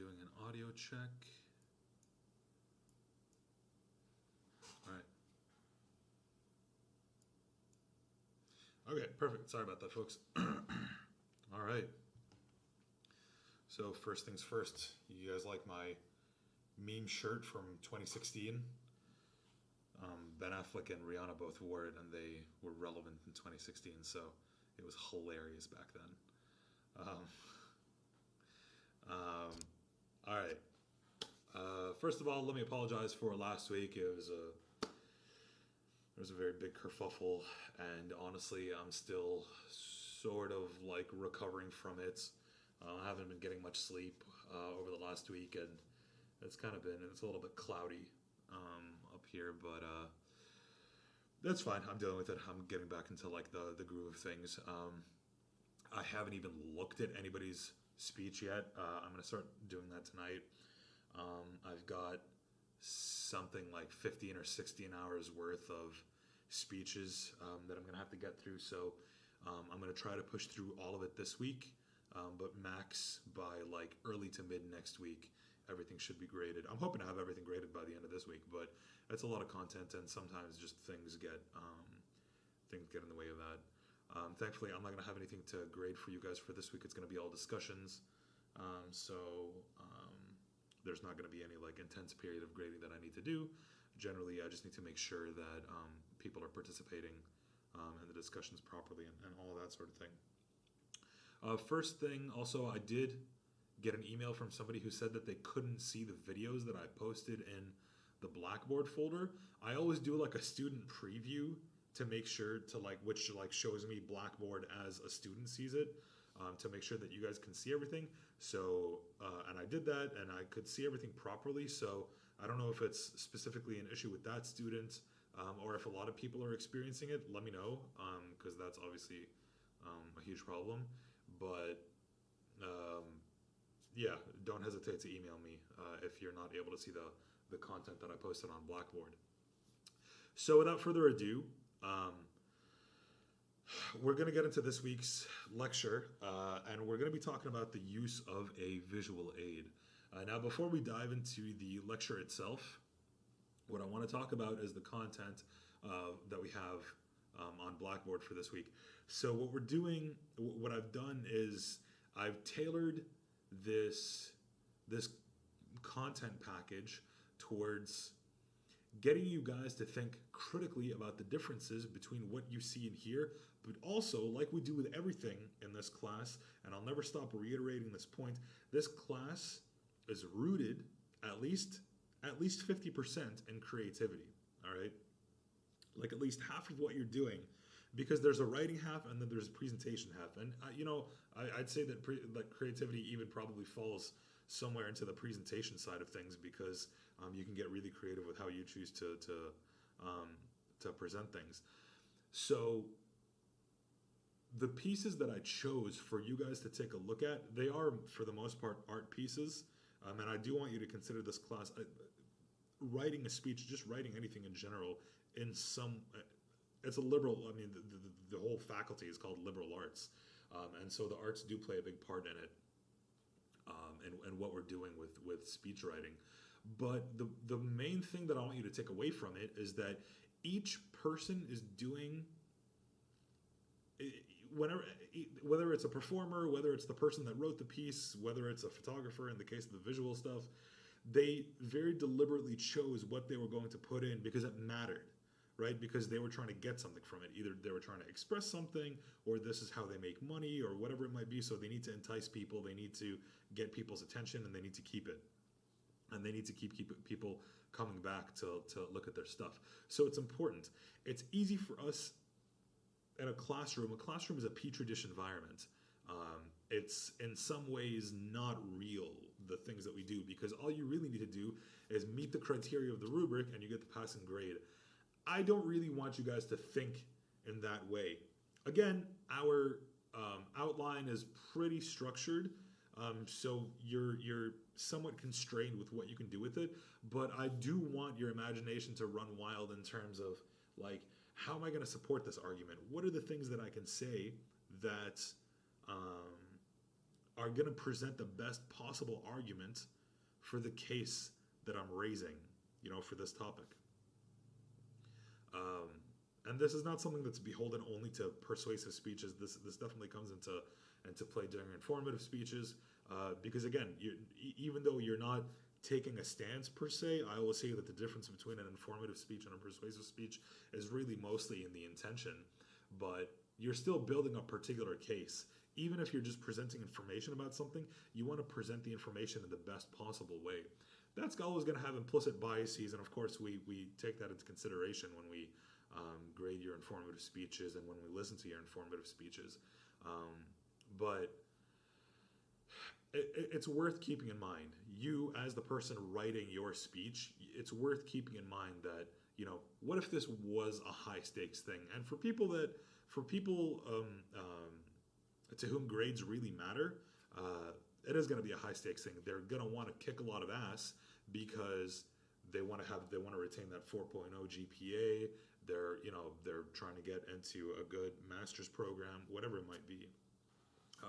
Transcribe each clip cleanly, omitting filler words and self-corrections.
doing an audio check. All right. Okay, perfect. Sorry about that, folks. All right. So first things first, you guys like my meme shirt from 2016? Ben Affleck and Rihanna both wore it, and they were relevant in 2016, so it was hilarious back then. Um, um, all right. First of all, let me apologize for last week. There was a very big kerfuffle, and honestly, I'm still sort of like recovering from it. I haven't been getting much sleep over the last week, and it's a little bit cloudy up here, but that's fine. I'm dealing with it. I'm getting back into like the groove of things. I haven't even looked at anybody's speech yet. I'm gonna start doing that tonight. I've got something like 15 or 16 hours worth of speeches that I'm gonna have to get through. So I'm gonna try to push through all of it this week. But max by like early to mid next week, everything should be graded. I'm hoping to have everything graded by the end of this week, but that's a lot of content, and sometimes just things get in the way of that. Thankfully, I'm not going to have anything to grade for you guys for this week. It's going to be all discussions, so there's not going to be any like intense period of grading that I need to do. Generally, I just need to make sure that people are participating in the discussions properly and all of that sort of thing. First thing, also, I did get an email from somebody who said that they couldn't see the videos that I posted in the Blackboard folder. I always do like a student preview to make sure to which shows me Blackboard as a student sees it, to make sure that you guys can see everything. So, and I did that, and I could see everything properly. So I don't know if it's specifically an issue with that student, or if a lot of people are experiencing it. Let me know, because that's obviously a huge problem. But yeah, don't hesitate to email me if you're not able to see the content that I posted on Blackboard. So without further ado, we're going to get into this week's lecture, and we're going to be talking about the use of a visual aid. Now, before we dive into the lecture itself, what I want to talk about is the content that we have on Blackboard for this week. So what I've done is I've tailored this content package towards getting you guys to think critically about the differences between what you see and hear, but also, like we do with everything in this class, and I'll never stop reiterating this point, this class is rooted at least 50% in creativity, all right? Like at least half of what you're doing, because there's a writing half and then there's a presentation half. And, I'd say that creativity even probably falls somewhere into the presentation side of things, because you can get really creative with how you choose to present things. So the pieces that I chose for you guys to take a look at, they are, for the most part, art pieces. And I do want you to consider this class, writing a speech, just writing anything in general, it's a liberal, the whole faculty is called liberal arts. And so the arts do play a big part in it, and what we're doing with speech writing. But the main thing that I want you to take away from it is that each person is doing, whether it's a performer, whether it's the person that wrote the piece, whether it's a photographer in the case of the visual stuff, they very deliberately chose what they were going to put in because it mattered, right? Because they were trying to get something from it. Either they were trying to express something, or this is how they make money, or whatever it might be. So they need to entice people, they need to get people's attention, and they need to keep it. And they need to keep people coming back to look at their stuff. So it's important. It's easy for us in a classroom. A classroom is a petri dish environment. It's in some ways not real, the things that we do, because all you really need to do is meet the criteria of the rubric and you get the passing grade. I don't really want you guys to think in that way. Again, our outline is pretty structured, so you're somewhat constrained with what you can do with it, but I do want your imagination to run wild in terms of, like, how am I going to support this argument? What are the things that I can say that are going to present the best possible argument for the case that I'm raising, for this topic. Um, and this is not something that's beholden only to persuasive speeches. This definitely comes into play during informative speeches, because again, even though you're not taking a stance per se, I will say that the difference between an informative speech and a persuasive speech is really mostly in the intention, but you're still building a particular case. Even if you're just presenting information about something, you want to present the information in the best possible way. That's always going to have implicit biases, and of course we take that into consideration when we grade your informative speeches and when we listen to your informative speeches. But it's worth keeping in mind. You, as the person writing your speech, it's worth keeping in mind that, what if this was a high stakes thing? And for people to whom grades really matter, it is going to be a high stakes thing. They're going to want to kick a lot of ass because they want to retain that 4.0 GPA. They're trying to get into a good master's program, whatever it might be.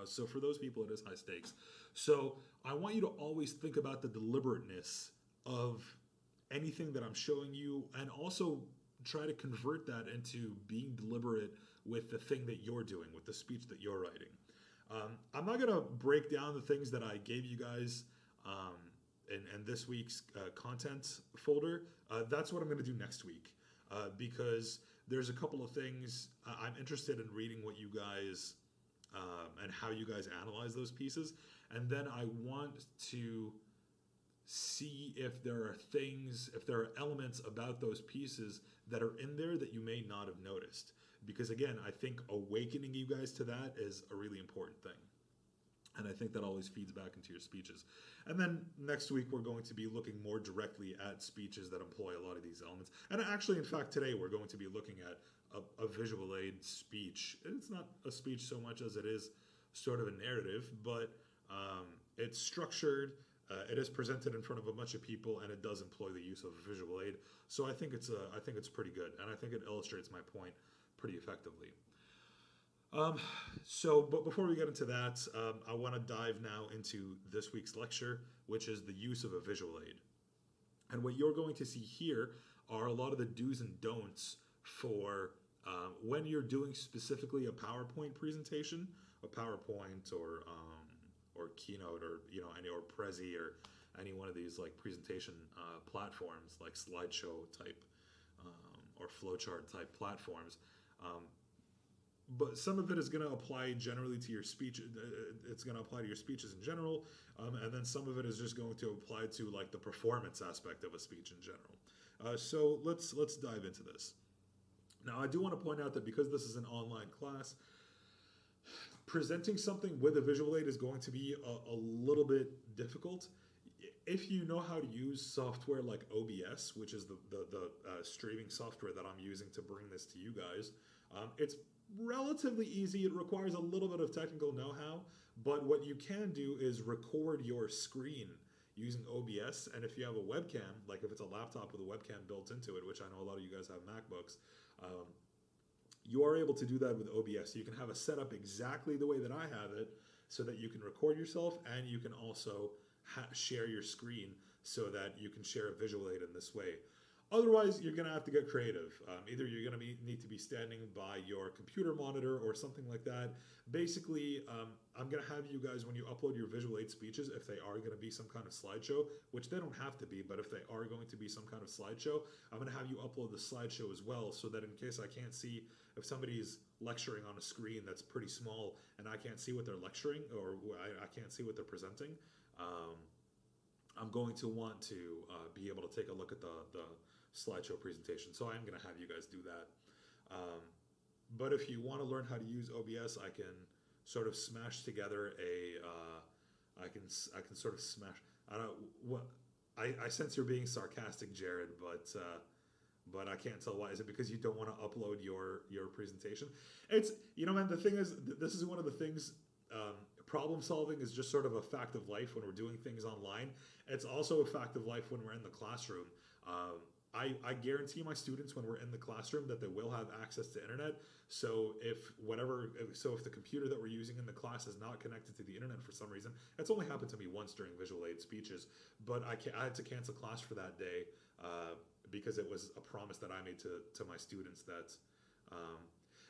So for those people, it is high stakes. So I want you to always think about the deliberateness of anything that I'm showing you, and also try to convert that into being deliberate with the thing that you're doing, with the speech that you're writing. I'm not going to break down the things that I gave you guys in this week's content folder. That's what I'm going to do next week, because there's a couple of things I'm interested in reading what you guys and how you guys analyze those pieces. And then I want to see if there are elements about those pieces that are in there that you may not have noticed. Because again, I think awakening you guys to that is a really important thing. And I think that always feeds back into your speeches. And then next week, we're going to be looking more directly at speeches that employ a lot of these elements. And actually, in fact, today we're going to be looking at a visual aid speech. It's not a speech so much as it is sort of a narrative, but it's structured. It is presented in front of a bunch of people, and it does employ the use of visual aid. So I think it's pretty good, and I think it illustrates my point pretty effectively. But before we get into that, I want to dive now into this week's lecture, which is the use of a visual aid. And what you're going to see here are a lot of the do's and don'ts for when you're doing specifically a PowerPoint presentation, a PowerPoint or Keynote, or or Prezi, or any one of these like presentation platforms like slideshow type or flowchart type platforms. But some of it is going to apply generally to your speech. It's going to apply to your speeches in general, and then some of it is just going to apply to like the performance aspect of a speech in general. So let's dive into this. Now, I do want to point out that because this is an online class, presenting something with a visual aid is going to be a little bit difficult. If you know how to use software like OBS, which is the streaming software that I'm using to bring this to you guys, it's relatively easy. It requires a little bit of technical know-how, but what you can do is record your screen using OBS, and if you have a webcam, like if it's a laptop with a webcam built into it, which I know a lot of you guys have MacBooks, you are able to do that with OBS. You can have a setup exactly the way that I have it, so that you can record yourself and you can also share your screen so that you can share a visual aid in this way. Otherwise, you're going to have to get creative. Either you're going to need to be standing by your computer monitor or something like that. Basically, I'm going to have you guys, when you upload your visual aid speeches, if they are going to be some kind of slideshow, which they don't have to be, but if they are going to be some kind of slideshow, I'm going to have you upload the slideshow as well, so that in case I can't see, if somebody's lecturing on a screen that's pretty small and I can't see what they're lecturing, or I can't see what they're presenting, I'm going to want to be able to take a look at the slideshow presentation. So I'm going to have you guys do that. But if you want to learn how to use OBS, I can sort of smash together I can sort of smash. I don't know what. I sense you're being sarcastic, Jared, but I can't tell why. Is it because you don't want to upload your presentation? It's, man, the thing is, this is one of the things. Problem solving is just sort of a fact of life when we're doing things online. It's also a fact of life when we're in the classroom. I guarantee my students when we're in the classroom that they will have access to internet. So if the computer that we're using in the class is not connected to the internet for some reason, it's only happened to me once during visual aid speeches, but I had to cancel class for that day because it was a promise that I made to my students that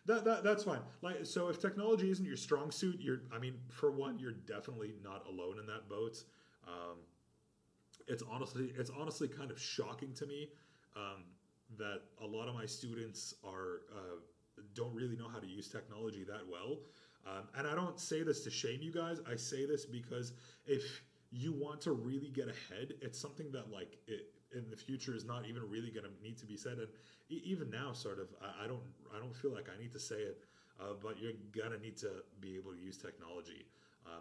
that's fine. Like, so if technology isn't your strong suit, for one, you're definitely not alone in that boat. Um, it's honestly kind of shocking to me that a lot of my students don't really know how to use technology that well. And I don't say this to shame you guys. I say this because if you want to really get ahead, it's something that in the future is not even really going to need to be said. And even now, sort of, I don't feel like I need to say it, but you're gonna need to be able to use technology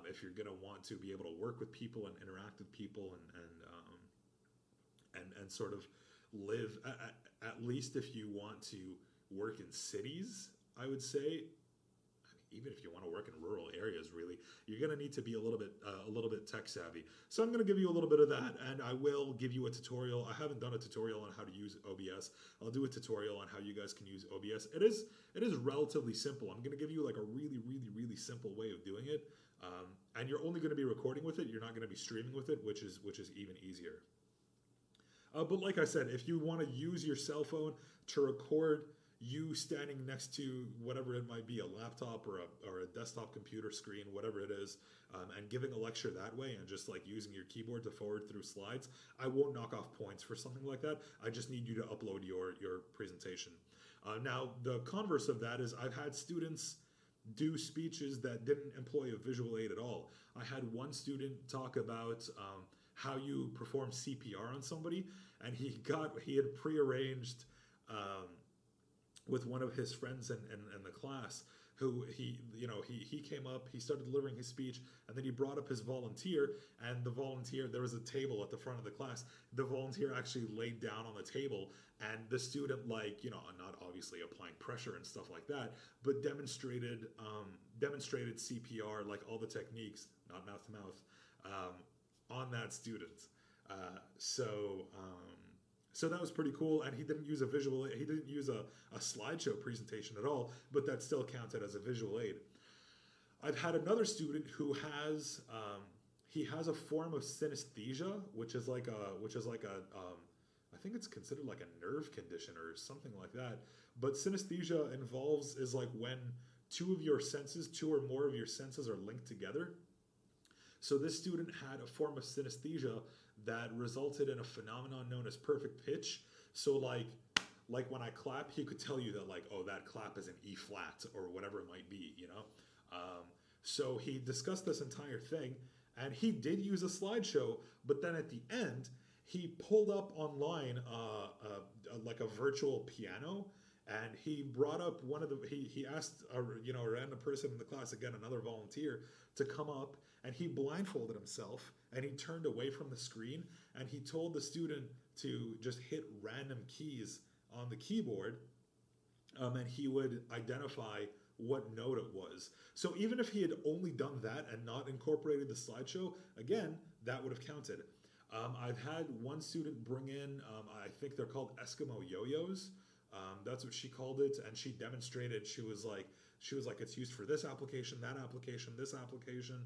if you're gonna want to be able to work with people and interact with people and sort of live. At least if you want to work in cities, I would say. Even if you want to work in rural areas, really, you're going to need to be a little bit tech savvy. So I'm going to give you a little bit of that, and I will give you a tutorial. I haven't done a tutorial on how to use OBS. I'll do a tutorial on how you guys can use OBS. It is relatively simple. I'm going to give you like a really, really, really simple way of doing it, and you're only going to be recording with it. You're not going to be streaming with it, which is even easier. But like I said, if you want to use your cell phone to record you standing next to whatever it might be, a laptop or a desktop computer screen, whatever it is, and giving a lecture that way and just like using your keyboard to forward through slides, I won't knock off points for something like that. I just need you to upload your presentation. Now, the converse of that is I've had students do speeches that didn't employ a visual aid at all. I had one student talk about how you perform CPR on somebody, and he had prearranged with one of his friends in the class, who he came up, he started delivering his speech, and then he brought up his volunteer, and the volunteer, there was a table at the front of the class, the volunteer actually laid down on the table, and the student, not obviously applying pressure and stuff like that, but demonstrated CPR, like all the techniques, not mouth to mouth, on that student. So that was pretty cool, and he didn't use a slideshow presentation at all, but that still counted as a visual aid. I've had another student who has a form of synesthesia, which is like I think it's considered like a nerve condition or something like that. But synesthesia is like when two or more of your senses are linked together. So this student had a form of synesthesia that resulted in a phenomenon known as perfect pitch. So like when I clap, he could tell you that that clap is an E flat or whatever it might be, So he discussed this entire thing, and he did use a slideshow, but then at the end, he pulled up online like a virtual piano, and he brought up he asked a random person in the class, again another volunteer, to come up, and he blindfolded himself and he turned away from the screen, and he told the student to just hit random keys on the keyboard, and he would identify what note it was. So even if he had only done that and not incorporated the slideshow, again, that would have counted. I've had one student bring in, I think they're called Eskimo yo-yos. That's what she called it, and she demonstrated. She was like, it's used for this application, that application, this application,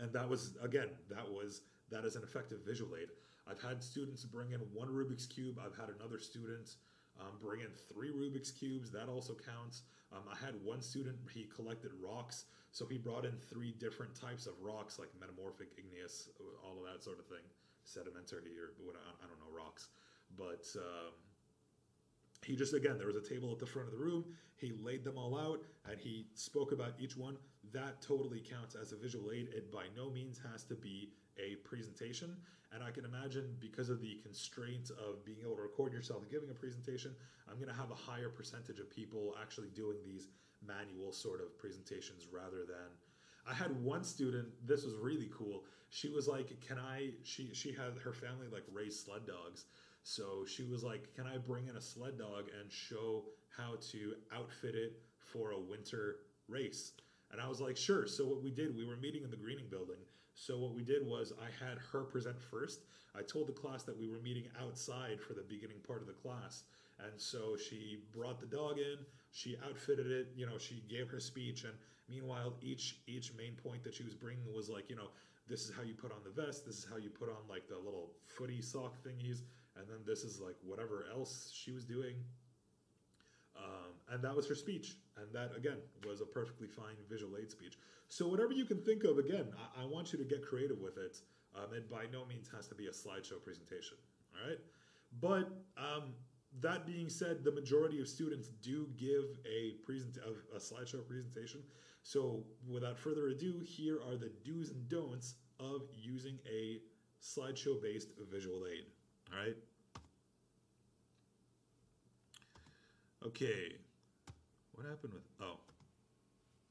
and that was, again, that is an effective visual aid. I've had students bring in one Rubik's Cube. I've had another student bring in 3 Rubik's Cubes. That also counts. I had one student, he collected rocks. So he brought in 3 different types of rocks, like metamorphic, igneous, all of that sort of thing. Sedimentary, or what, I don't know, rocks. But he just, again, there was a table at the front of the room. He laid them all out, and he spoke about each one. That totally counts as a visual aid. It by no means has to be a presentation. And I can imagine, because of the constraint of being able to record yourself giving a presentation, I'm going to have a higher percentage of people actually doing these manual sort of presentations rather than... I had one student, this was really cool. She was like, she had her family like raise sled dogs. So she was like, can I bring in a sled dog and show how to outfit it for a winter race? And I was like, sure. So what we did, we were meeting in the greening building. So what we did was I had her present first. I told the class that we were meeting outside for the beginning part of the class. And so she brought the dog in, she outfitted it, she gave her speech, and meanwhile each main point that she was bringing was like, this is how you put on the vest, this is how you put on like the little footy sock thingies, and then this is like whatever else she was doing. And that was her speech. And that, again, was a perfectly fine visual aid speech. So whatever you can think of, again, I want you to get creative with it. It by no means has to be a slideshow presentation, all right? But that being said, the majority of students do give a slideshow presentation. So without further ado, here are the do's and don'ts of using a slideshow-based visual aid, all right? Okay, what happened with, oh,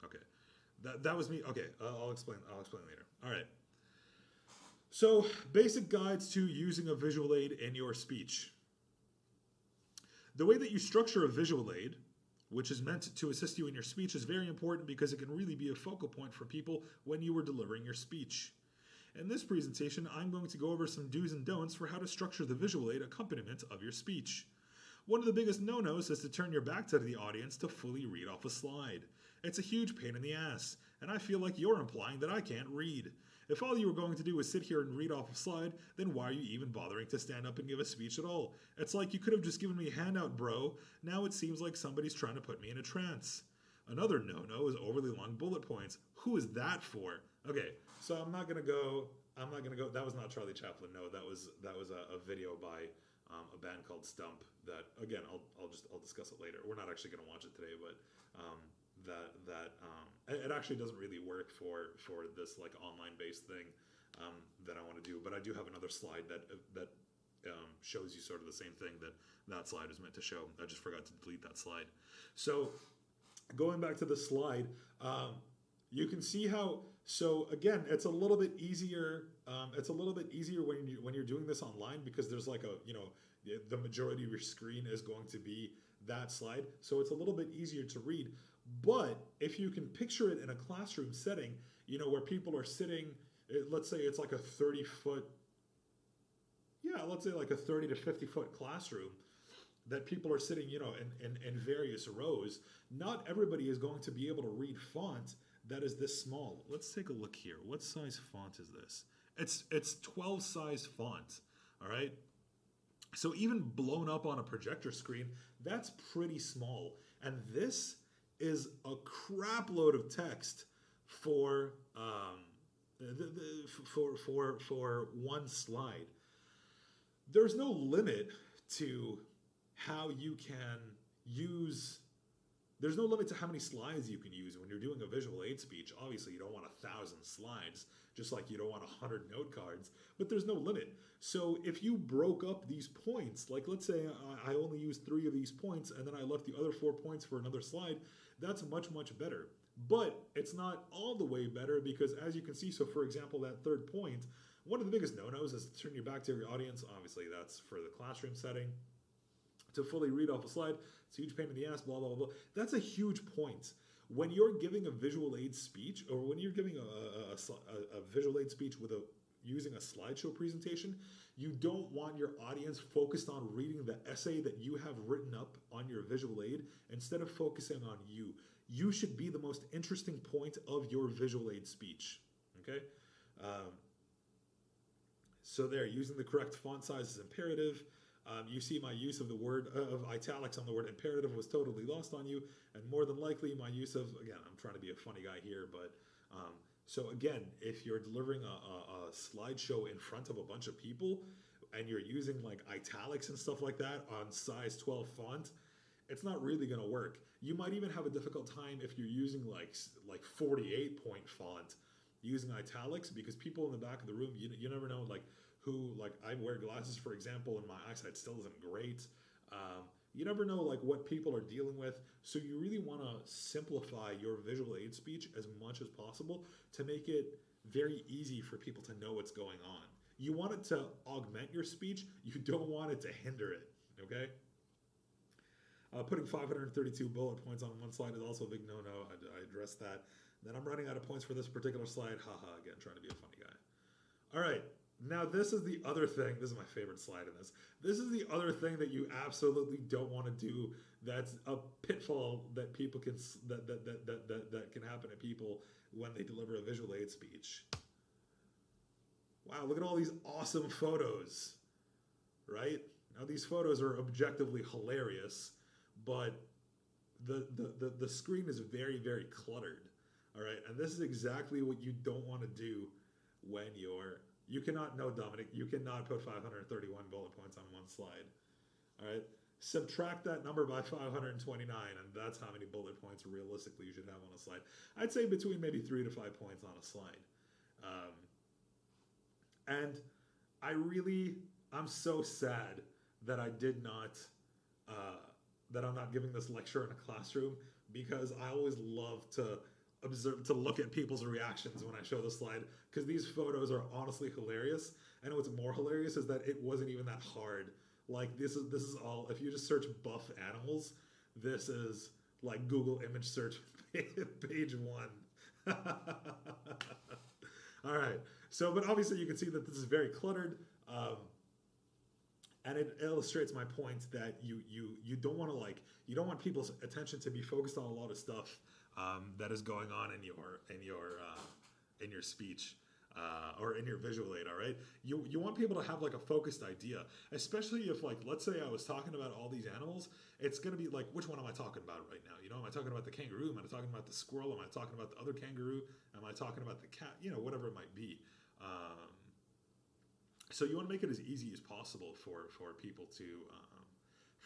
okay. That was me, okay, I'll explain later. All right. So, basic guides to using a visual aid in your speech. The way that you structure a visual aid, which is meant to assist you in your speech, is very important because it can really be a focal point for people when you are delivering your speech. In this presentation, I'm going to go over some do's and don'ts for how to structure the visual aid accompaniment of your speech. One of the biggest no-nos is to turn your back to the audience to fully read off a slide. It's a huge pain in the ass, and I feel like you're implying that I can't read. If all you were going to do was sit here and read off a slide, then why are you even bothering to stand up and give a speech at all? It's like you could have just given me a handout, bro. Now it seems like somebody's trying to put me in a trance. Another no-no is overly long bullet points. Who is that for? Okay, so I'm not gonna go, that was not Charlie Chaplin, no, that was a video by a band called Stump that, again, I'll discuss it later. We're not actually going to watch it today, but it actually doesn't really work for this like online based thing that I want to do. But I do have another slide that shows you sort of the same thing that slide was meant to show. I just forgot to delete that slide. So going back to the slide, you can see how. So again, it's a little bit easier. It's a little bit easier when you're doing this online because there's like the majority of your screen is going to be that slide. So it's a little bit easier to read. But if you can picture it in a classroom setting, where people are sitting, let's say it's like a 30-foot, let's say like a 30 to 50-foot classroom that people are sitting, in various rows. Not everybody is going to be able to read font that is this small. Let's take a look here. What size font is this? It's 12 size font, all right? So even blown up on a projector screen, that's pretty small. And this is a crap load of text for one slide. There's no limit to how you can use. There's no limit to how many slides you can use when you're doing a visual aid speech. Obviously, you don't want 1,000 slides, just like you don't want 100 note cards, but there's no limit. So if you broke up these points, like let's say I only used 3 of these points and then I left the other 4 points for another slide, that's much, much better. But it's not all the way better because as you can see, so for example, that third point, one of the biggest no-nos is to turn your back to your audience. Obviously, that's for the classroom setting. To fully read off a slide, it's a huge pain in the ass, blah, blah, blah. That's a huge point. When you're giving a visual aid speech, or when you're giving a visual aid speech using a slideshow presentation, you don't want your audience focused on reading the essay that you have written up on your visual aid instead of focusing on you. You should be the most interesting point of your visual aid speech, okay? So there, using the correct font size is imperative. You see my use of the word of italics on the word imperative was totally lost on you, and more than likely my use of, again, I'm trying to be a funny guy here, but so again, if you're delivering a slideshow in front of a bunch of people and you're using like italics and stuff like that on size 12 font, it's not really going to work. You might even have a difficult time if you're using like 48 point font using italics, because people in the back of the room, you never know, like who, like I wear glasses, for example, and my eyesight still isn't great. You never know like what people are dealing with. So you really want to simplify your visual aid speech as much as possible to make it very easy for people to know what's going on. You want it to augment your speech. You don't want it to hinder it, okay? Putting 532 bullet points on one slide is also a big no-no. I addressed that. Then I'm running out of points for this particular slide. Haha, again, trying to be a funny guy. All right, now this is the other thing. This is my favorite slide in this. This is the other thing that you absolutely don't want to do. That's a pitfall that people can that can happen to people when they deliver a visual aid speech. Wow, look at all these awesome photos, right? Now these photos are objectively hilarious, but the screen is very, very cluttered. All right, and this is exactly what you don't want to do when you cannot, no, Dominic, you cannot put 531 bullet points on one slide. All right, subtract that number by 529, and that's how many bullet points realistically you should have on a slide. I'd say between maybe 3 to 5 points on a slide. And I'm so sad that I did not, that I'm not giving this lecture in a classroom, because I always love to look at people's reactions when I show the slide, because these photos are honestly hilarious. And what's more hilarious is that it wasn't even that hard. Like this is all, if you just search buff animals, this is like Google image search page 1. All right. So, but obviously you can see that this is very cluttered. And it illustrates my point that you don't want to you don't want people's attention to be focused on a lot of stuff that is going on in your speech or in your visual aid. All right, you want people to have like a focused idea, especially if, like, let's say I was talking about all these animals. It's gonna be like, which one am I talking about right now? Am I talking about the kangaroo? Am I talking about the squirrel? Am I talking about the other kangaroo? Am I talking about the cat? Whatever it might be. So you want to make it as easy as possible for people to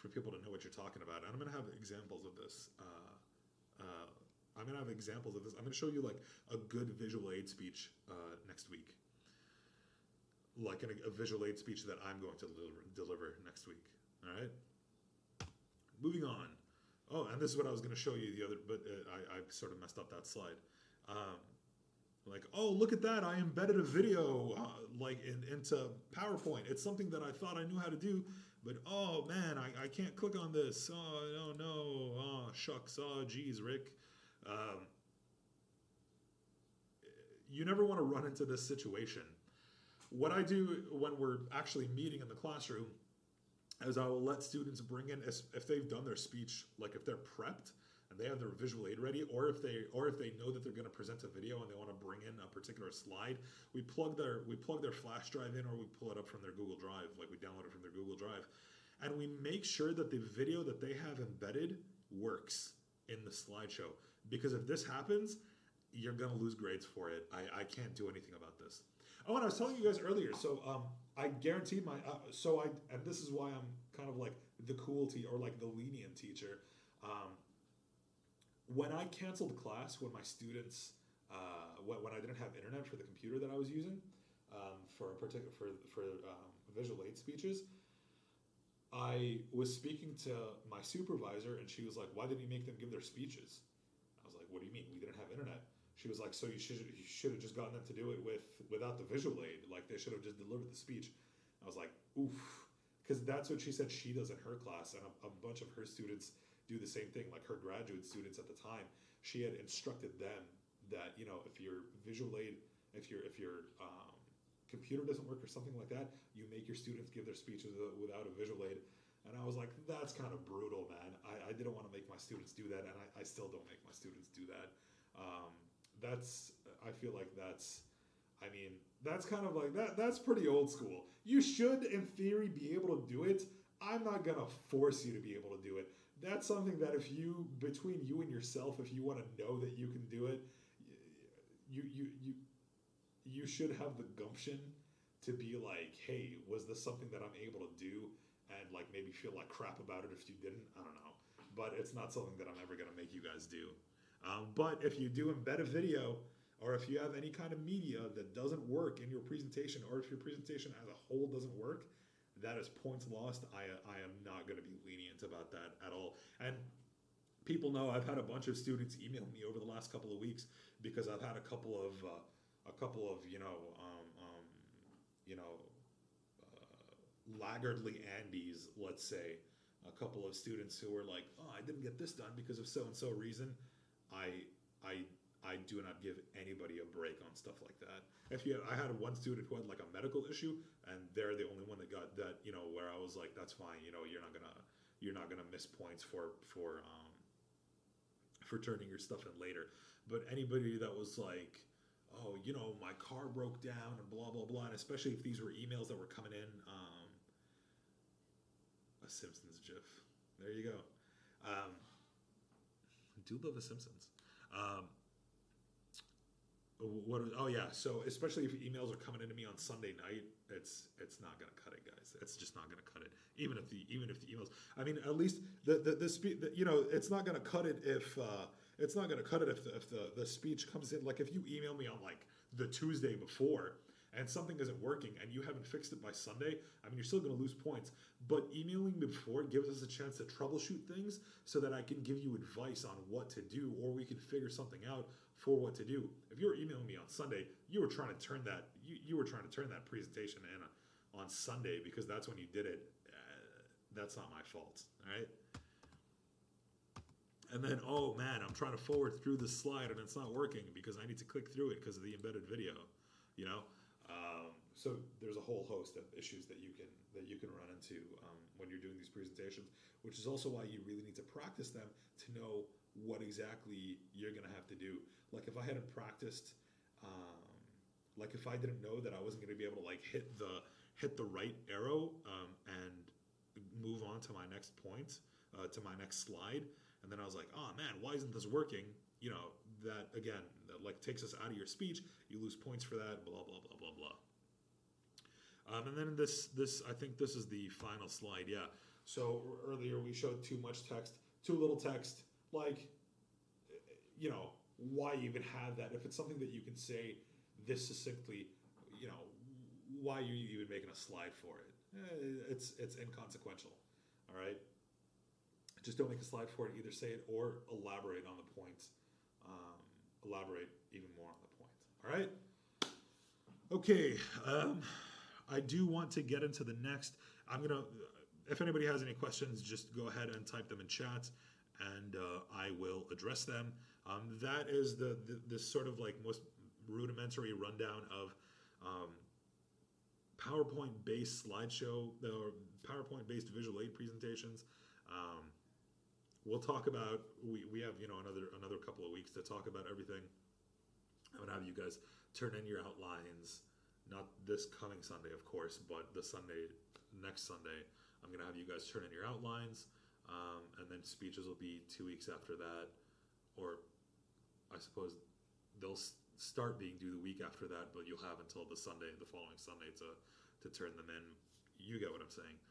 know what you're talking about. And I'm going to have examples of this. I'm going to show you like a good visual aid speech next week. Like a visual aid speech that I'm going to deliver next week. All right. Moving on. Oh, and this is what I was going to show you but I sort of messed up that slide. Like, oh, look at that, I embedded a video into PowerPoint. It's something that I thought I knew how to do, but oh man, I can't click on this. Oh, no, oh, shucks, oh, geez, Rick. You never want to run into this situation. What I do when we're actually meeting in the classroom is I will let students bring in, if they've done their speech, like if they're prepped, and they have their visual aid ready, or if they know that they're going to present a video and they want to bring in a particular slide, we plug their flash drive in, or we pull it up from their Google Drive, like we download it from their Google Drive, and we make sure that the video that they have embedded works in the slideshow. Because if this happens, you're going to lose grades for it. I can't do anything about this. Oh, and I was telling you guys earlier, so I guaranteed and this is why I'm kind of like the cool or like the lenient teacher. When I canceled class, when my students, when I didn't have internet for the computer that I was using for visual aid speeches, I was speaking to my supervisor, and she was like, "Why didn't you make them give their speeches?" I was like, "What do you mean? We didn't have internet." She was like, "So you should have just gotten them to do it without the visual aid. Like they should have just delivered the speech." I was like, "Oof," because that's what she said she does in her class, and a bunch of her students do the same thing. Like her graduate students at the time, she had instructed them that if your visual aid, if your computer doesn't work or something like that, you make your students give their speeches without a visual aid. And I was like, that's kind of brutal, man. I didn't want to make my students do that, and I still don't make my students do that. I feel like that's kind of like that's pretty old school. You should, in theory, be able to do it. I'm not gonna force you to be able to do it. That's something that between you and yourself, if you want to know that you can do it, you should have the gumption to be like, hey, was this something that I'm able to do? And like maybe feel like crap about it if you didn't. I don't know. But it's not something that I'm ever going to make you guys do. But if you do embed a video, or if you have any kind of media that doesn't work in your presentation, or if your presentation as a whole doesn't work, that is points lost. I am not going to be lenient about that at all. And people know I've had a bunch of students email me over the last couple of weeks because I've had a couple of laggardly Andes, let's say, a couple of students who were like, "Oh, I didn't get this done because of so and so reason," I I I do not give anybody a break on stuff like that. I had one student who had like a medical issue, and they're the only one that got that. Where I was like, "That's fine. You're not gonna miss points for turning your stuff in later." But anybody that was like, "Oh, my car broke down and blah blah blah," and especially if these were emails that were coming in, a Simpsons GIF. There you go. I do love the Simpsons. Oh yeah. So especially if emails are coming into me on Sunday night, it's not gonna cut it, guys. It's just not gonna cut it. Even if the emails. I mean, at least it's not gonna cut it if the speech comes in. Like if you email me on like the Tuesday before and something isn't working and you haven't fixed it by Sunday, I mean, you're still going to lose points. But emailing before gives us a chance to troubleshoot things so that I can give you advice on what to do, or we can figure something out for what to do. If you were emailing me on Sunday, you were trying to turn that presentation in on Sunday because that's when you did it. That's not my fault, all right? And then, oh man, I'm trying to forward through this slide and it's not working because I need to click through it because of the embedded video, So there's a whole host of issues that you can run into when you're doing these presentations, which is also why you really need to practice them to know what exactly you're going to have to do. Like if I hadn't practiced, like if I didn't know that I wasn't going to be able to like hit the right arrow and move on to my next point, to my next slide, and then I was like, oh man, why isn't this working? That again, that like takes us out of your speech. You lose points for that. Blah blah blah blah blah. And then this I think this is the final slide. Yeah. So earlier we showed too much text, too little text. Like, why even have that if it's something that you can say this succinctly? Why are you even making a slide for it? It's inconsequential. All right. Just don't make a slide for it. Either say it or elaborate on the point. Elaborate even more on the point. All right. Okay. I do want to get into the next. If anybody has any questions, just go ahead and type them in chat, and I will address them. That is this sort of like most rudimentary rundown of PowerPoint-based slideshow or PowerPoint-based visual aid presentations. We'll talk about. We have another couple of weeks to talk about everything. I'm gonna have you guys turn in your outlines. Not this coming Sunday, of course, but next Sunday, I'm going to have you guys turn in your outlines, and then speeches will be 2 weeks after that, or I suppose they'll start being due the week after that, but you'll have until the following Sunday to turn them in. You get what I'm saying.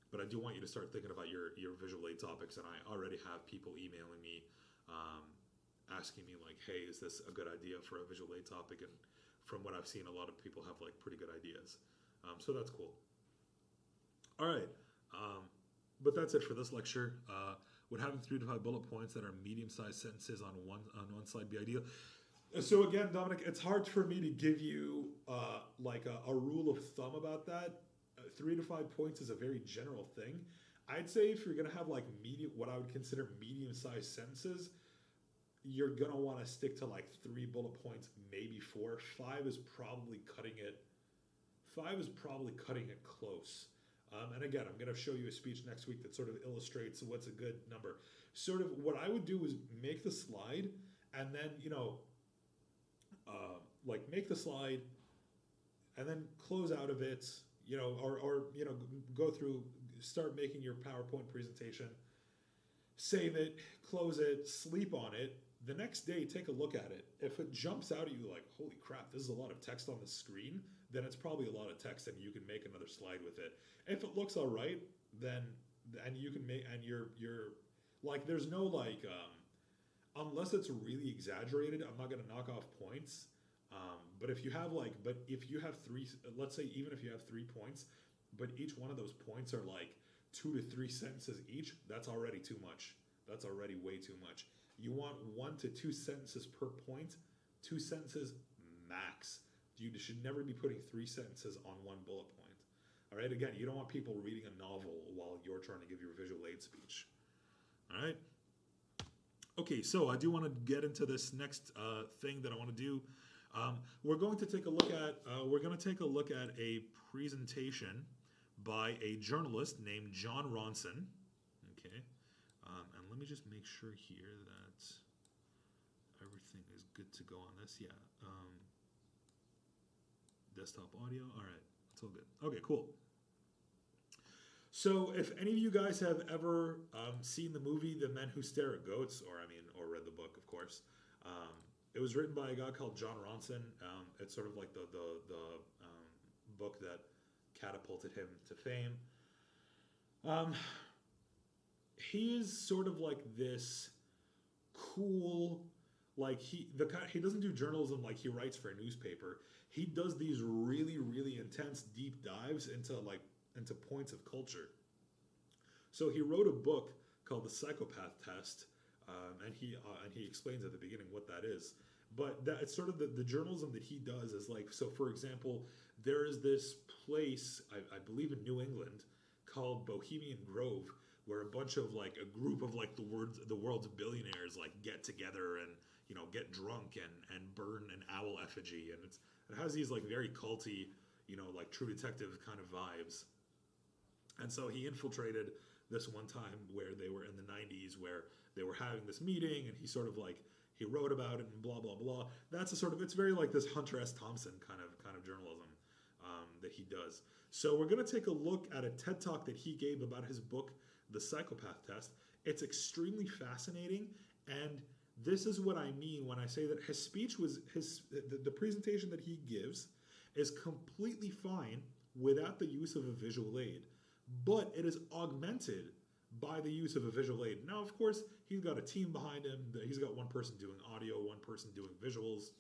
But I do want you to start thinking about your visual aid topics, and I already have people emailing me, asking me like, hey, is this a good idea for a visual aid topic? And from what I've seen, a lot of people have like pretty good ideas. So that's cool. All right. But that's it for this lecture. Would having 3 to 5 bullet points that are medium-sized sentences on one slide be ideal? So again, Dominic, it's hard for me to give you like a rule of thumb about that. 3 to 5 points is a very general thing. I'd say if you're going to have like what I would consider medium-sized sentences, you're going to want to stick to like 3 bullet points, maybe 4. 5 is probably cutting it close. And again, I'm going to show you a speech next week that sort of illustrates what's a good number. Sort of what I would do is make the slide and then, like make the slide and then close out of it, or go through, start making your PowerPoint presentation, save it, close it, sleep on it. The next day, take a look at it. If it jumps out at you like, holy crap, this is a lot of text on the screen, then it's probably a lot of text and you can make another slide with it. If it looks all right, then, and you can make, and you're like, there's no like, unless it's really exaggerated, I'm not going to knock off points. But if you have 3, let's say even if you have 3 points, but each one of those points are like 2 to 3 sentences each, that's already too much. That's already way too much. You want 1 to 2 sentences per point, 2 sentences max. You should never be putting 3 sentences on 1 bullet point. All right, again, you don't want people reading a novel while you're trying to give your visual aid speech. All right. Okay, so I do want to get into this next thing that I want to do. We're going to take a look at a presentation by a journalist named John Ronson. Okay, and let me just make sure here that everything is good to go on this. Yeah. Desktop audio. All right, it's all good. Okay, cool. So, if any of you guys have ever seen the movie *The Men Who Stare at Goats*, or read the book, of course, it was written by a guy called John Ronson. It's sort of like the book that catapulted him to fame. He is sort of like this cool, like he doesn't do journalism like he writes for a newspaper. He does these really, really intense deep dives into points of culture. So he wrote a book called The Psychopath Test, and he explains at the beginning what that is. But that it's sort of the journalism that he does is like, so for example, there is this place, I believe in New England, called Bohemian Grove, where a group of like the world's billionaires like get together and, you know, get drunk and burn an owl effigy, and it has these like very culty, you know, like True Detective kind of vibes. And so he infiltrated this one time where they were in the 90s, where they were having this meeting, and he sort of like, he wrote about it and blah, blah, blah. That's a sort of, it's very like this Hunter S. Thompson kind of journalism that he does. So we're going to take a look at a TED Talk that he gave about his book, The Psychopath Test. It's extremely fascinating, and this is what I mean when I say that his speech was, the presentation that he gives is completely fine without the use of a visual aid, but it is augmented by the use of a visual aid. Now, of course, he's got a team behind him. He's got one person doing audio, one person doing visuals.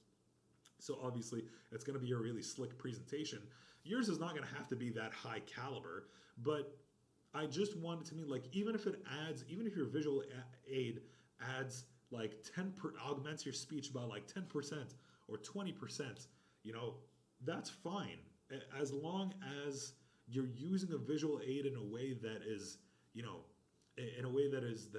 So obviously, it's going to be a really slick presentation. Yours is not going to have to be that high caliber, but I just wanted to mean, like, even if your visual aid adds like augments your speech by like 10% or 20%, you know, that's fine. As long as you're using a visual aid in a way that is, you know, in a way that is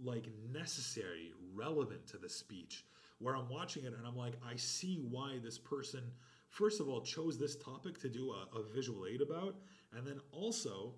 like necessary, relevant to the speech, where I'm watching it and I'm like, I see why this person, first of all, chose this topic to do a visual aid about, and then also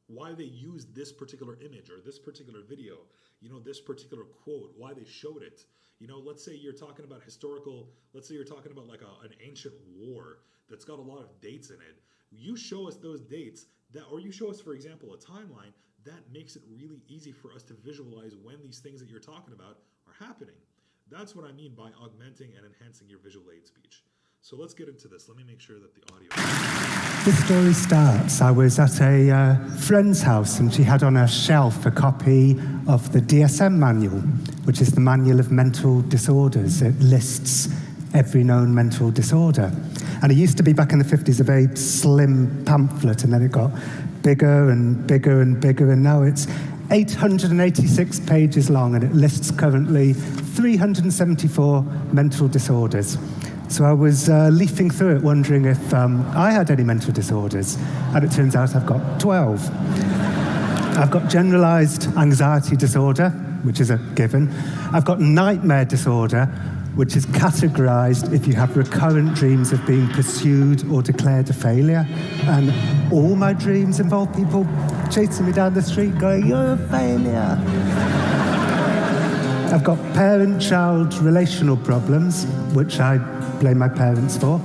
why they used this particular image or this particular video, you know, this particular quote, why they showed it. You know, let's say you're talking about like an ancient war that's got a lot of dates in it. You show us those dates, or you show us, for example, a timeline, that makes it really easy for us to visualize when these things that you're talking about are happening. That's what I mean by augmenting and enhancing your visual aid speech. So let's get into this. Let me make sure that the audio... The story starts. I was at a friend's house, and she had on her shelf a copy of the DSM manual, which is the Manual of Mental Disorders. It lists every known mental disorder. And it used to be, back in the 50s, a very slim pamphlet, and then it got bigger and bigger and bigger, and now it's 886 pages long, and it lists currently 374 mental disorders. So I was leafing through it, wondering if I had any mental disorders, and it turns out I've got 12. I've got generalized anxiety disorder, which is a given. I've got nightmare disorder, which is categorized if you have recurrent dreams of being pursued or declared a failure. And all my dreams involve people chasing me down the street going, "You're a failure." I've got parent-child relational problems, which I blame my parents for.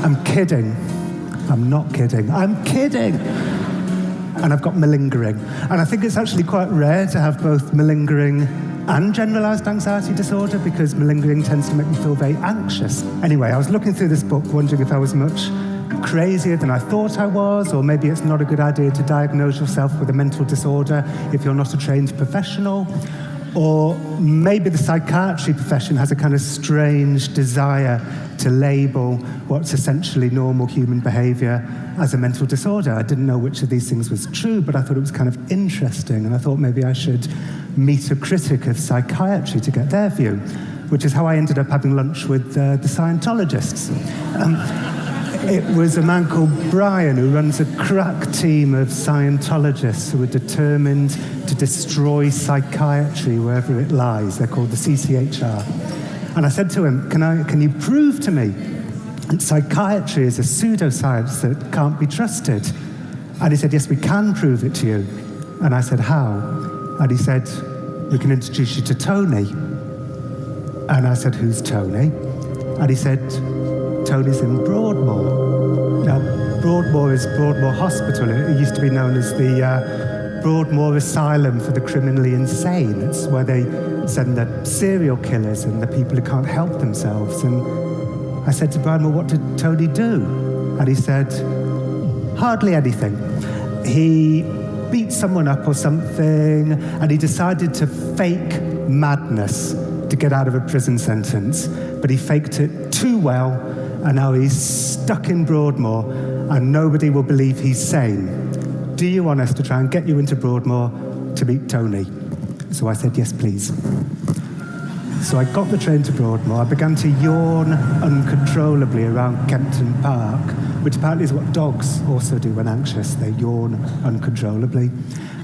I'm kidding. I'm not kidding. I'm kidding. And I've got malingering. And I think it's actually quite rare to have both malingering and generalized anxiety disorder, because malingering tends to make me feel very anxious. Anyway, I was looking through this book wondering if I was much crazier than I thought I was, or maybe it's not a good idea to diagnose yourself with a mental disorder if you're not a trained professional. Or maybe the psychiatry profession has a kind of strange desire to label what's essentially normal human behavior as a mental disorder. I didn't know which of these things was true, but I thought it was kind of interesting, and I thought maybe I should meet a critic of psychiatry to get their view, which is how I ended up having lunch with the Scientologists. It was a man called Brian who runs a crack team of Scientologists who are determined to destroy psychiatry wherever it lies. They're called the CCHR. And I said to him, can you prove to me that psychiatry is a pseudoscience that can't be trusted? And he said, yes, we can prove it to you. And I said, how? And he said, we can introduce you to Tony. And I said, who's Tony? And he said, Tony's in Broadmoor. Now, Broadmoor is Broadmoor Hospital. It used to be known as the Broadmoor Asylum for the criminally insane. It's where they send the serial killers and the people who can't help themselves. And I said to Brian, well, what did Tony do? And he said, hardly anything. He beat someone up or something, and he decided to fake madness to get out of a prison sentence. But he faked it too well, and now he's stuck in Broadmoor, and nobody will believe he's sane. Do you want us to try and get you into Broadmoor to meet Tony? So I said, yes, please. So I got the train to Broadmoor. I began to yawn uncontrollably around Kempton Park, which apparently is what dogs also do when anxious. They yawn uncontrollably.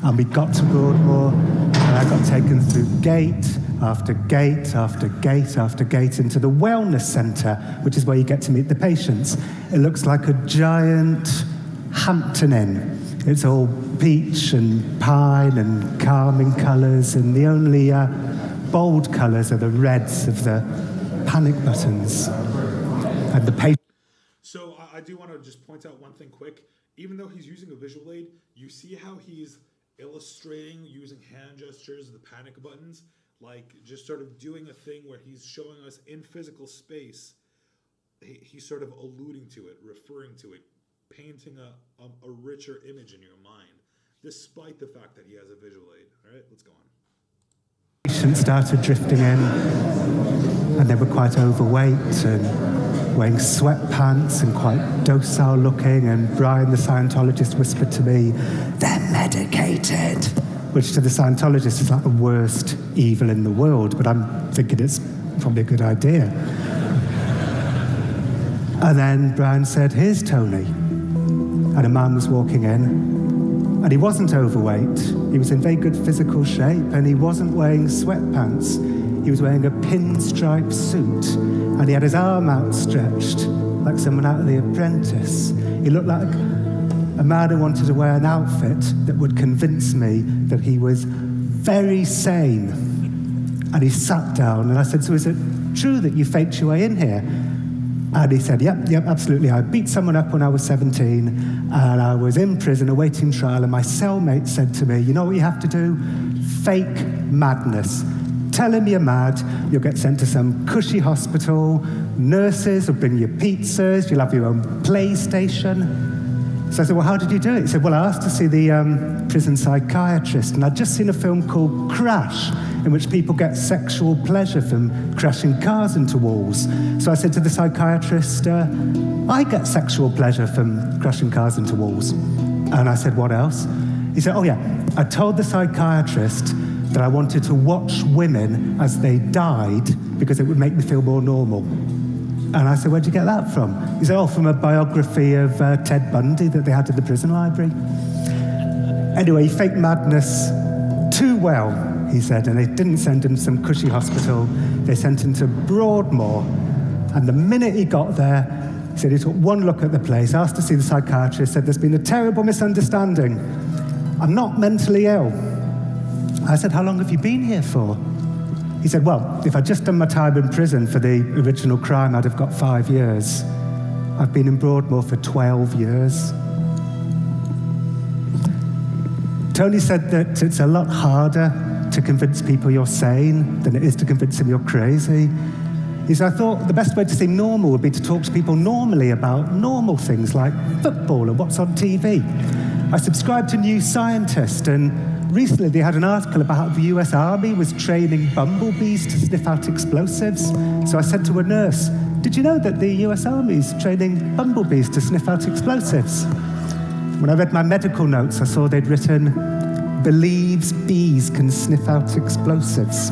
And we got to Broadmoor, and I got taken through gate after gate after gate after gate into the wellness centre, which is where you get to meet the patients. It looks like a giant Hampton Inn. It's all peach and pine and calming colours, and the only bold colours are the reds of the panic buttons. And the patient. So I do want to just point out one thing quick. Even though he's using a visual aid, you see how he's illustrating using hand gestures, the panic buttons, like just sort of doing a thing where he's showing us in physical space. He's sort of alluding to it, referring to it, painting a richer image in your mind, despite the fact that he has a visual aid. All right, let's go on. Patients started drifting in, and they were quite overweight and wearing sweatpants and quite docile looking, and Brian, the Scientologist, whispered to me, they're medicated, which to the Scientologist is like the worst evil in the world, but I'm thinking it's probably a good idea. And then Brian said, here's Tony. And a man was walking in, and he wasn't overweight. He was in very good physical shape, and he wasn't wearing sweatpants. He was wearing a pinstripe suit, and he had his arm outstretched like someone out of The Apprentice. He looked like a man who wanted to wear an outfit that would convince me that he was very sane. And he sat down, and I said, so is it true that you faked your way in here? And he said, yep, absolutely. I beat someone up when I was 17, and I was in prison awaiting trial, and my cellmate said to me, you know what you have to do? Fake madness. Tell him you're mad, you'll get sent to some cushy hospital, nurses will bring you pizzas, you'll have your own PlayStation. So I said, well, how did you do it? He said, well, I asked to see the prison psychiatrist, and I'd just seen a film called Crash, in which people get sexual pleasure from crashing cars into walls. So I said to the psychiatrist, I get sexual pleasure from crashing cars into walls. And I said, what else? He said, oh yeah, I told the psychiatrist that I wanted to watch women as they died because it would make me feel more normal. And I said, where'd you get that from? He said, oh, from a biography of Ted Bundy that they had at the prison library. Anyway, he faked madness too well, he said, and they didn't send him to some cushy hospital. They sent him to Broadmoor. And the minute he got there, he said he took one look at the place, asked to see the psychiatrist, said, there's been a terrible misunderstanding. I'm not mentally ill. I said, how long have you been here for? He said, well, if I'd just done my time in prison for the original crime, I'd have got 5 years. I've been in Broadmoor for 12 years. Tony said that it's a lot harder to convince people you're sane than it is to convince them you're crazy. He said, I thought the best way to seem normal would be to talk to people normally about normal things like football and what's on TV. I subscribed to New Scientist, and recently they had an article about how the US Army was training bumblebees to sniff out explosives. So I said to a nurse, "Did you know that the US Army is training bumblebees to sniff out explosives?" When I read my medical notes, I saw they'd written, "Believes bees can sniff out explosives."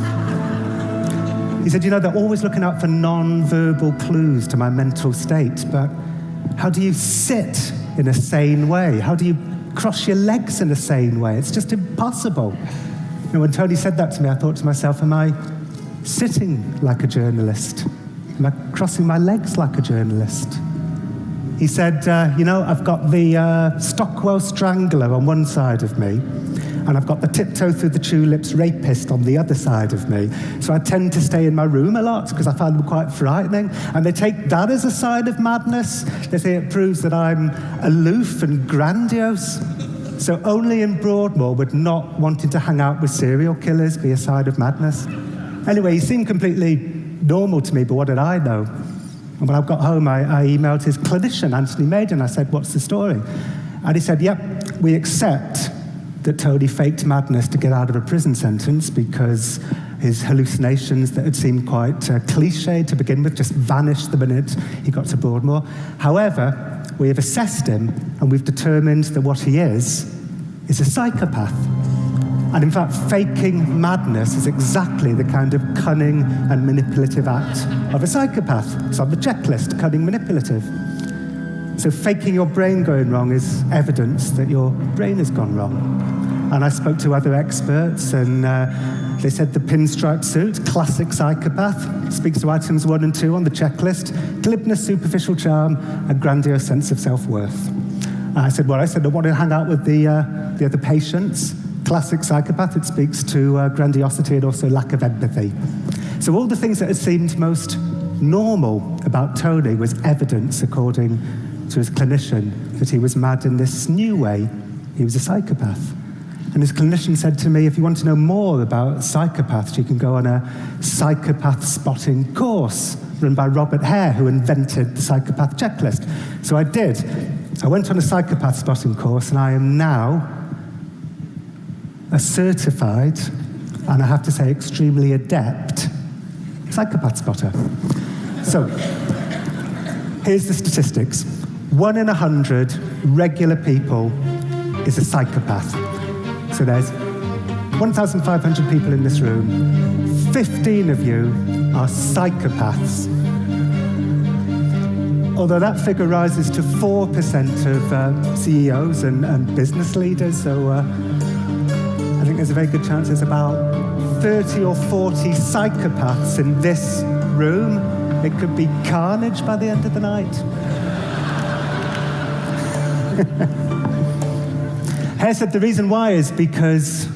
He said, "You know, they're always looking out for non-verbal clues to my mental state, but how do you sit in a sane way? How do you cross your legs in a sane way? It's just impossible." You know, when Tony said that to me, I thought to myself, am I sitting like a journalist? Am I crossing my legs like a journalist? He said, "You know, I've got the Stockwell Strangler on one side of me, and I've got the Tiptoe Through the Tulips rapist on the other side of me. So I tend to stay in my room a lot because I find them quite frightening. And they take that as a sign of madness. They say it proves that I'm aloof and grandiose. So only in Broadmoor would not wanting to hang out with serial killers be a sign of madness." Anyway, he seemed completely normal to me, but what did I know? And when I got home, I emailed his clinician, Anthony Maiden. I said, "What's the story?" And he said, "Yep, we accept that Tony faked madness to get out of a prison sentence because his hallucinations that had seemed quite cliched to begin with just vanished the minute he got to Broadmoor. However, we have assessed him and we've determined that what he is a psychopath. And in fact, faking madness is exactly the kind of cunning and manipulative act of a psychopath. It's on the checklist, cunning, manipulative. So faking your brain going wrong is evidence that your brain has gone wrong." And I spoke to other experts, and they said the pinstripe suit, classic psychopath, speaks to items 1 and 2 on the checklist: glibness, superficial charm, a grandiose sense of self-worth. I said, "I want to hang out with the other patients." Classic psychopath, it speaks to grandiosity and also lack of empathy. So all the things that had seemed most normal about Tony was evidence, according to his clinician, that he was mad in this new way. He was a psychopath. And his clinician said to me, "If you want to know more about psychopaths, you can go on a psychopath spotting course run by Robert Hare, who invented the psychopath checklist." So I did. I went on a psychopath spotting course, and I am now a certified, and I have to say extremely adept, psychopath spotter. So here's the statistics. 1 in 100 regular people is a psychopath. So there's 1,500 people in this room. 15 of you are psychopaths. Although that figure rises to 4% of CEOs and business leaders, so I think there's a very good chance there's about 30 or 40 psychopaths in this room. It could be carnage by the end of the night. Hare said the reason why is because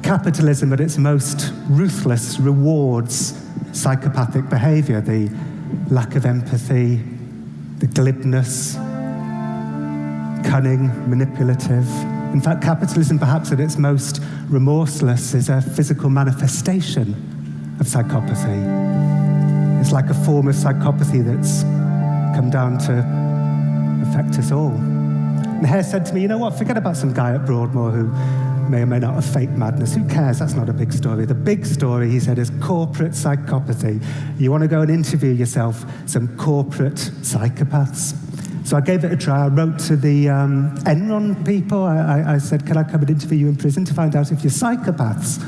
capitalism at its most ruthless rewards psychopathic behavior, the lack of empathy, the glibness, cunning, manipulative. In fact, capitalism, perhaps at its most remorseless, is a physical manifestation of psychopathy. It's like a form of psychopathy that's come down to affect us all. And Hare said to me, "You know what, forget about some guy at Broadmoor who may or may not have faked madness. Who cares? That's not a big story. The big story," he said, "is corporate psychopathy. You want to go and interview yourself some corporate psychopaths?" So I gave it a try. I wrote to the Enron people. I said, "Can I come and interview you in prison to find out if you're psychopaths?"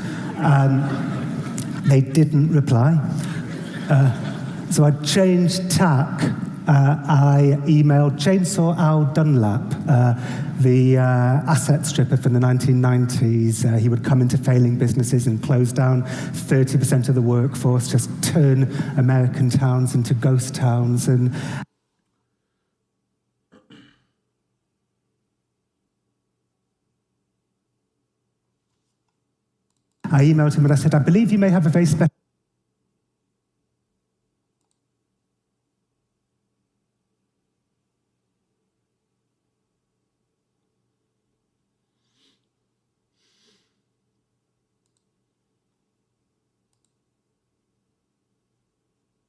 They didn't reply. So I changed tack. I emailed Chainsaw Al Dunlap, the asset stripper from the 1990s. He would come into failing businesses and close down 30% of the workforce, just turn American towns into ghost towns. And I emailed him and I said, "I believe you may have a very special